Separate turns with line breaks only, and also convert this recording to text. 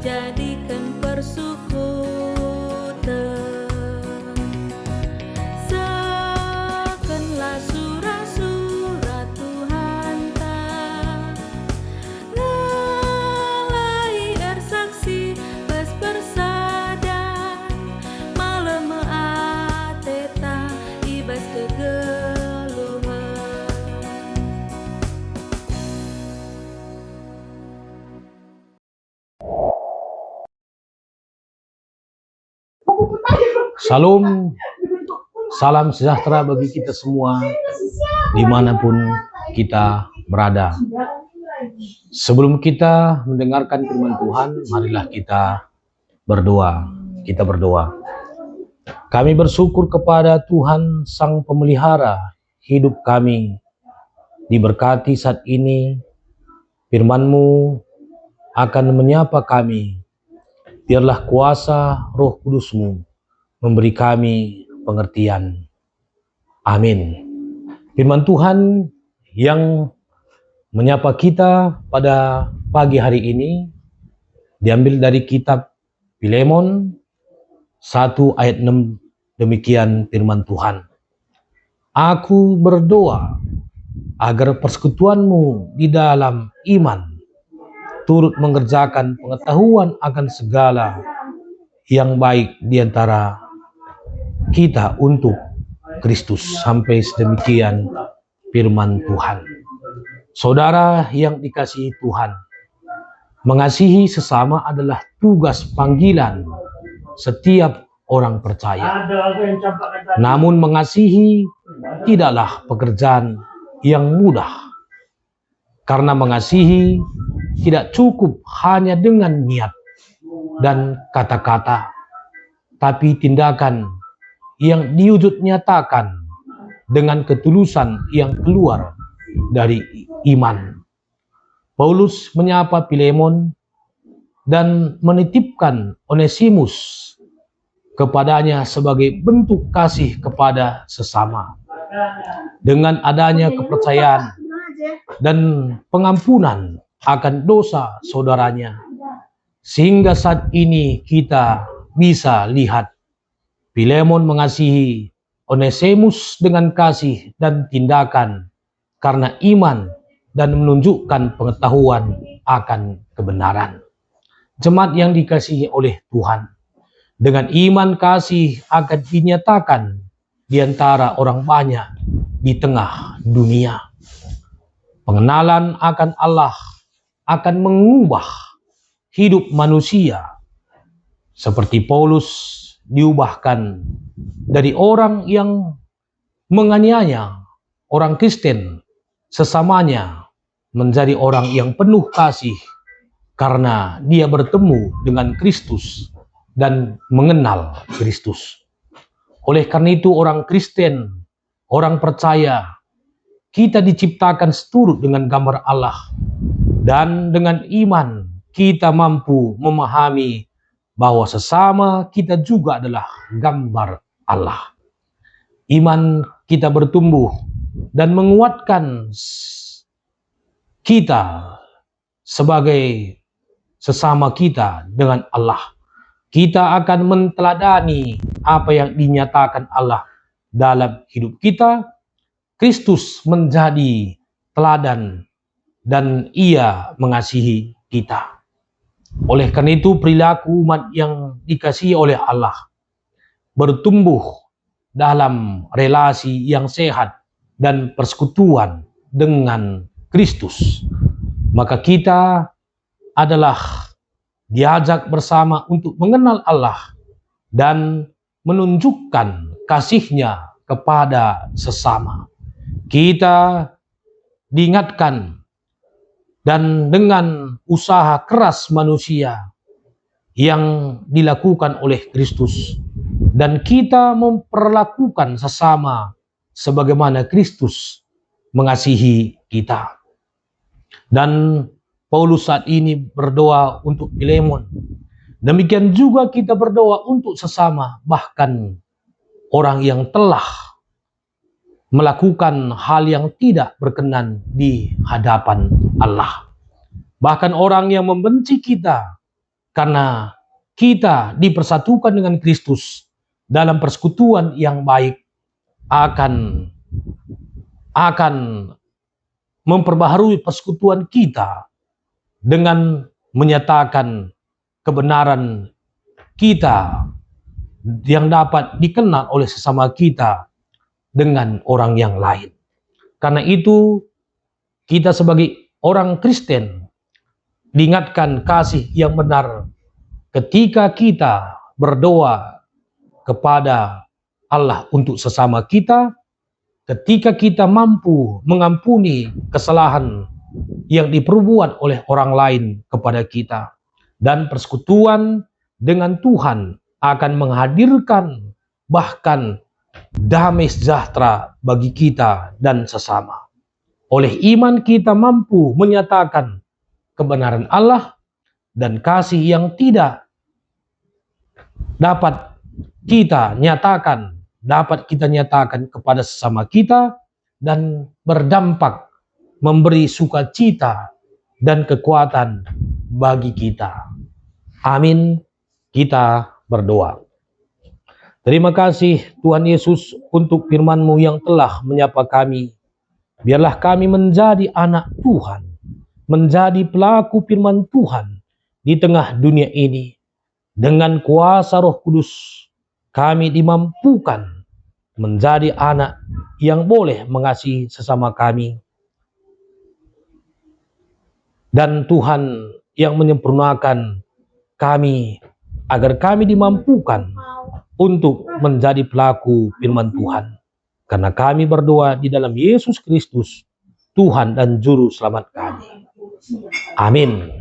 jadikan persekutuan. Sekanlah surat-surat Tuhan tak lalai ersaksi bas bersadan malam meateta ibas kegeluhan.
Salam, salam sejahtera bagi kita semua dimanapun kita berada. Sebelum kita mendengarkan firman Tuhan, marilah kita berdoa. Kita berdoa. Kami bersyukur kepada Tuhan Sang Pemelihara hidup kami. Diberkati saat ini, firman-Mu akan menyapa kami. Biarlah kuasa Roh Kudus-Mu memberi kami pengertian. Amin. Firman Tuhan yang menyapa kita pada pagi hari ini diambil dari kitab Filemon 1 ayat 6. Demikian firman Tuhan. Aku berdoa agar persekutuanmu di dalam iman turut mengerjakan pengetahuan akan segala yang baik di antara kita untuk Kristus. Sampai sedemikian firman Tuhan. Saudara yang dikasihi Tuhan, mengasihi sesama adalah tugas panggilan setiap orang percaya. Namun mengasihi tidaklah pekerjaan yang mudah. Karena mengasihi tidak cukup hanya dengan niat dan kata-kata, tapi tindakan yang diwujud nyatakan dengan ketulusan yang keluar dari iman. Paulus menyapa Filemon dan menitipkan Onesimus kepadanya sebagai bentuk kasih kepada sesama. Dengan adanya kepercayaan dan pengampunan akan dosa saudaranya, sehingga saat ini kita bisa lihat Filemon mengasihi Onesimus dengan kasih dan tindakan karena iman dan menunjukkan pengetahuan akan kebenaran. Jemaat yang dikasihi oleh Tuhan, dengan iman kasih akan dinyatakan di antara orang banyak di tengah dunia. Pengenalan akan Allah akan mengubah hidup manusia, seperti Paulus diubahkan dari orang yang menganiaya orang Kristen sesamanya menjadi orang yang penuh kasih karena dia bertemu dengan Kristus dan mengenal Kristus. Oleh karena itu orang Kristen, orang percaya, kita diciptakan seturut dengan gambar Allah, dan dengan iman kita mampu memahami bahwa sesama kita juga adalah gambar Allah. Iman kita bertumbuh dan menguatkan kita sebagai sesama kita dengan Allah. Kita akan menteladani apa yang dinyatakan Allah dalam hidup kita. Kristus menjadi teladan dan Ia mengasihi kita. Oleh karena itu perilaku umat yang dikasihi oleh Allah bertumbuh dalam relasi yang sehat dan persekutuan dengan Kristus. Maka kita adalah diajak bersama untuk mengenal Allah dan menunjukkan kasih-Nya kepada sesama. Kita diingatkan dan dengan usaha keras manusia yang dilakukan oleh Kristus, dan kita memperlakukan sesama sebagaimana Kristus mengasihi kita. Dan Paulus saat ini berdoa untuk Filemon. Demikian juga kita berdoa untuk sesama, bahkan orang yang telah melakukan hal yang tidak berkenan di hadapan Allah. Bahkan orang yang membenci kita, karena kita dipersatukan dengan Kristus dalam persekutuan yang baik akan memperbaharui persekutuan kita dengan menyatakan kebenaran kita yang dapat dikenal oleh sesama kita dengan orang yang lain. Karena itu, kita sebagai orang Kristen diingatkan kasih yang benar ketika kita berdoa kepada Allah untuk sesama kita, ketika kita mampu mengampuni kesalahan yang diperbuat oleh orang lain kepada kita, dan persekutuan dengan Tuhan akan menghadirkan bahkan damai sejahtera bagi kita dan sesama. Oleh iman kita mampu menyatakan kebenaran Allah dan kasih yang tidak dapat kita nyatakan kepada sesama kita, dan berdampak memberi sukacita dan kekuatan bagi kita. Amin. Kita berdoa. Terima kasih Tuhan Yesus untuk firman-Mu yang telah menyapa kami. Biarlah kami menjadi anak Tuhan, menjadi pelaku firman Tuhan di tengah dunia ini. Dengan kuasa Roh Kudus, kami dimampukan menjadi anak yang boleh mengasihi sesama kami. Dan Tuhan yang menyempurnakan kami agar kami dimampukan untuk menjadi pelaku firman Tuhan. Karena kami berdoa di dalam Yesus Kristus, Tuhan dan Juru Selamat kami. Amin.